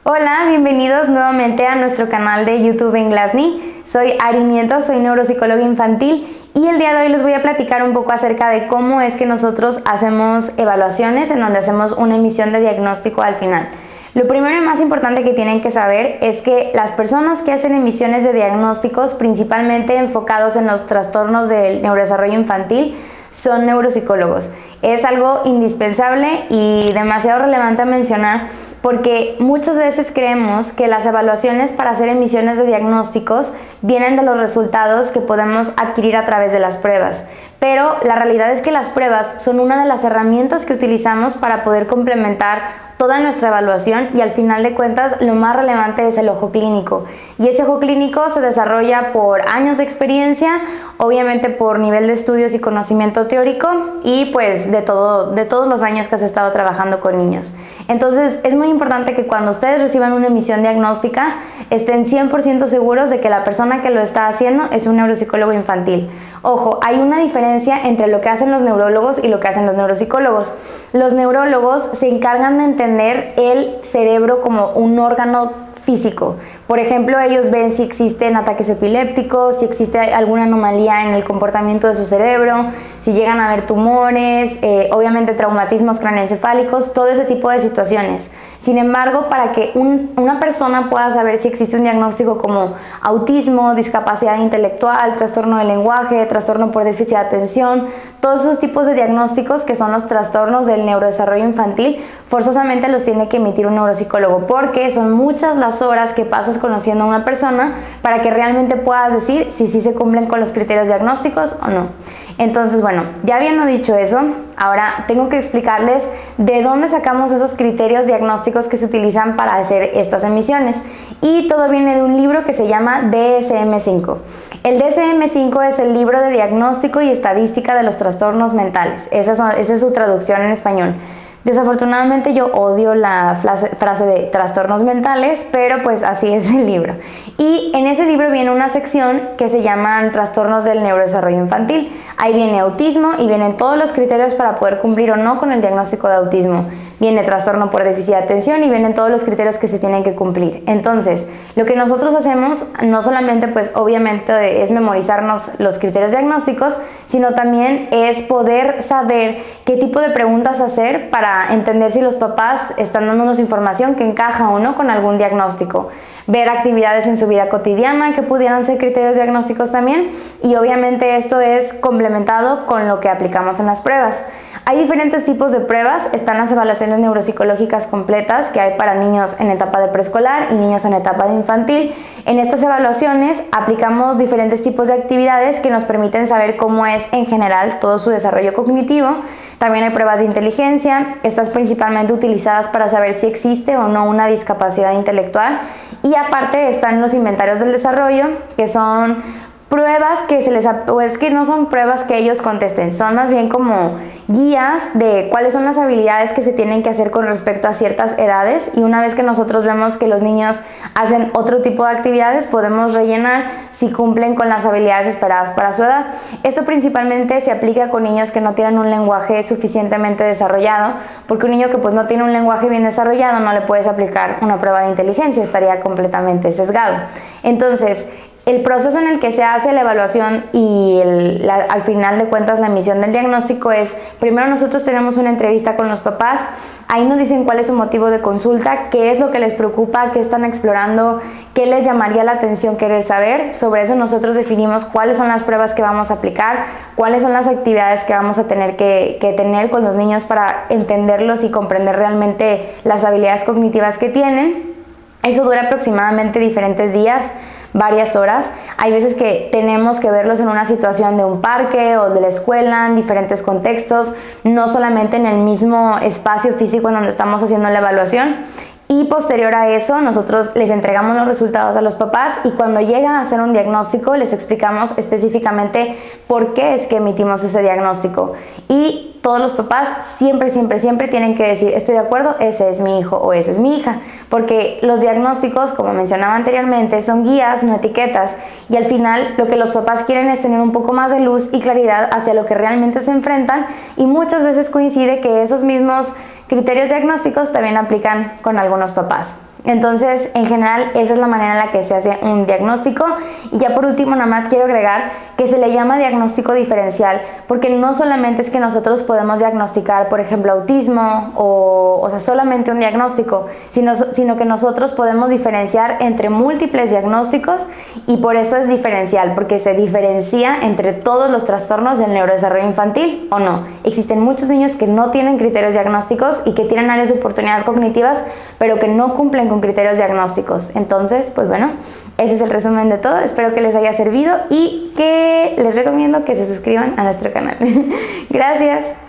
Hola, bienvenidos nuevamente a nuestro canal de YouTube en Glassny. Soy Ari Nieto, soy neuropsicóloga infantil y el día de hoy les voy a platicar un poco acerca de cómo es que nosotros hacemos evaluaciones en donde hacemos una emisión de diagnóstico al final. Lo primero y más importante que tienen que saber es que las personas que hacen emisiones de diagnósticos, principalmente enfocados en los trastornos del neurodesarrollo infantil, son neuropsicólogos. Es algo indispensable y demasiado relevante a mencionar porque muchas veces creemos que las evaluaciones para hacer emisiones de diagnósticos vienen de los resultados que podemos adquirir a través de las pruebas. Pero la realidad es que las pruebas son una de las herramientas que utilizamos para poder complementar toda nuestra evaluación y al final de cuentas lo más relevante es el ojo clínico. Y ese ojo clínico se desarrolla por años de experiencia, obviamente por nivel de estudios y conocimiento teórico y pues de todos los años que has estado trabajando con niños. Entonces es muy importante que cuando ustedes reciban una emisión diagnóstica estén 100% seguros de que la persona que lo está haciendo es un neuropsicólogo infantil. Ojo, hay una diferencia entre lo que hacen los neurólogos y lo que hacen los neuropsicólogos. Los neurólogos se encargan de entender el cerebro como un órgano físico. Por ejemplo, ellos ven si existen ataques epilépticos, si existe alguna anomalía en el comportamiento de su cerebro, si llegan a haber tumores, obviamente traumatismos craneoencefálicos, todo ese tipo de situaciones. Sin embargo, para que una persona pueda saber si existe un diagnóstico como autismo, discapacidad intelectual, trastorno del lenguaje, trastorno por déficit de atención, todos esos tipos de diagnósticos que son los trastornos del neurodesarrollo infantil, forzosamente los tiene que emitir un neuropsicólogo porque son muchas las horas que pasas conociendo a una persona para que realmente puedas decir si sí se cumplen con los criterios diagnósticos o no. Entonces, bueno, ya habiendo dicho eso, ahora tengo que explicarles de dónde sacamos esos criterios diagnósticos que se utilizan para hacer estas emisiones. Y todo viene de un libro que se llama DSM-5. El DSM-5 es el libro de diagnóstico y estadística de los trastornos mentales. Esa es su traducción en español. Desafortunadamente yo odio la frase de trastornos mentales, pero pues así es el libro. Y en ese libro viene una sección que se llaman trastornos del neurodesarrollo infantil. Ahí viene autismo y vienen todos los criterios para poder cumplir o no con el diagnóstico de autismo. Viene trastorno por déficit de atención y vienen todos los criterios que se tienen que cumplir. Entonces, lo que nosotros hacemos no solamente pues obviamente es memorizarnos los criterios diagnósticos, sino también es poder saber qué tipo de preguntas hacer para entender si los papás están dándonos información que encaja o no con algún diagnóstico. Ver actividades en su vida cotidiana que pudieran ser criterios diagnósticos también y obviamente esto es complementado con lo que aplicamos en las pruebas. Hay diferentes tipos de pruebas, están las evaluaciones neuropsicológicas completas que hay para niños en etapa de preescolar y niños en etapa de infantil. En estas evaluaciones aplicamos diferentes tipos de actividades que nos permiten saber cómo es en general todo su desarrollo cognitivo. También hay pruebas de inteligencia, estas principalmente utilizadas para saber si existe o no una discapacidad intelectual. Y aparte están los inventarios del desarrollo, que son pruebas que no son pruebas que ellos contesten, son más bien como guías de cuáles son las habilidades que se tienen que hacer con respecto a ciertas edades y una vez que nosotros vemos que los niños hacen otro tipo de actividades podemos rellenar si cumplen con las habilidades esperadas para su edad. Esto principalmente se aplica con niños que no tienen un lenguaje suficientemente desarrollado porque un niño que pues no tiene un lenguaje bien desarrollado no le puedes aplicar una prueba de inteligencia, estaría completamente sesgado. Entonces, el proceso en el que se hace la evaluación y al final de cuentas la emisión del diagnóstico es, primero nosotros tenemos una entrevista con los papás, ahí nos dicen cuál es su motivo de consulta, qué es lo que les preocupa, qué están explorando, qué les llamaría la atención querer saber. Sobre eso nosotros definimos cuáles son las pruebas que vamos a aplicar, cuáles son las actividades que vamos a tener que tener con los niños para entenderlos y comprender realmente las habilidades cognitivas que tienen. Eso dura aproximadamente diferentes días, varias horas. Hay veces que tenemos que verlos en una situación de un parque o de la escuela, en diferentes contextos, no solamente en el mismo espacio físico en donde estamos haciendo la evaluación. Y posterior a eso, nosotros les entregamos los resultados a los papás y cuando llegan a hacer un diagnóstico, les explicamos específicamente por qué es que emitimos ese diagnóstico. Y todos los papás siempre tienen que decir, estoy de acuerdo, ese es mi hijo o esa es mi hija. Porque los diagnósticos, como mencionaba anteriormente, son guías, no etiquetas. Y al final, lo que los papás quieren es tener un poco más de luz y claridad hacia lo que realmente se enfrentan. Y muchas veces coincide que esos mismos criterios diagnósticos también aplican con algunos papás. Entonces, en general, esa es la manera en la que se hace un diagnóstico. Y ya por último, nada más quiero agregar que se le llama diagnóstico diferencial porque no solamente es que nosotros podemos diagnosticar, por ejemplo, autismo o sea, solamente un diagnóstico, sino que nosotros podemos diferenciar entre múltiples diagnósticos y por eso es diferencial, porque se diferencia entre todos los trastornos del neurodesarrollo infantil o no. Existen muchos niños que no tienen criterios diagnósticos y que tienen áreas de oportunidad cognitivas, pero que no cumplen con criterios diagnósticos. Entonces, pues bueno, ese es el resumen de todo. Espero que les haya servido y que les recomiendo que se suscriban a nuestro canal. Gracias.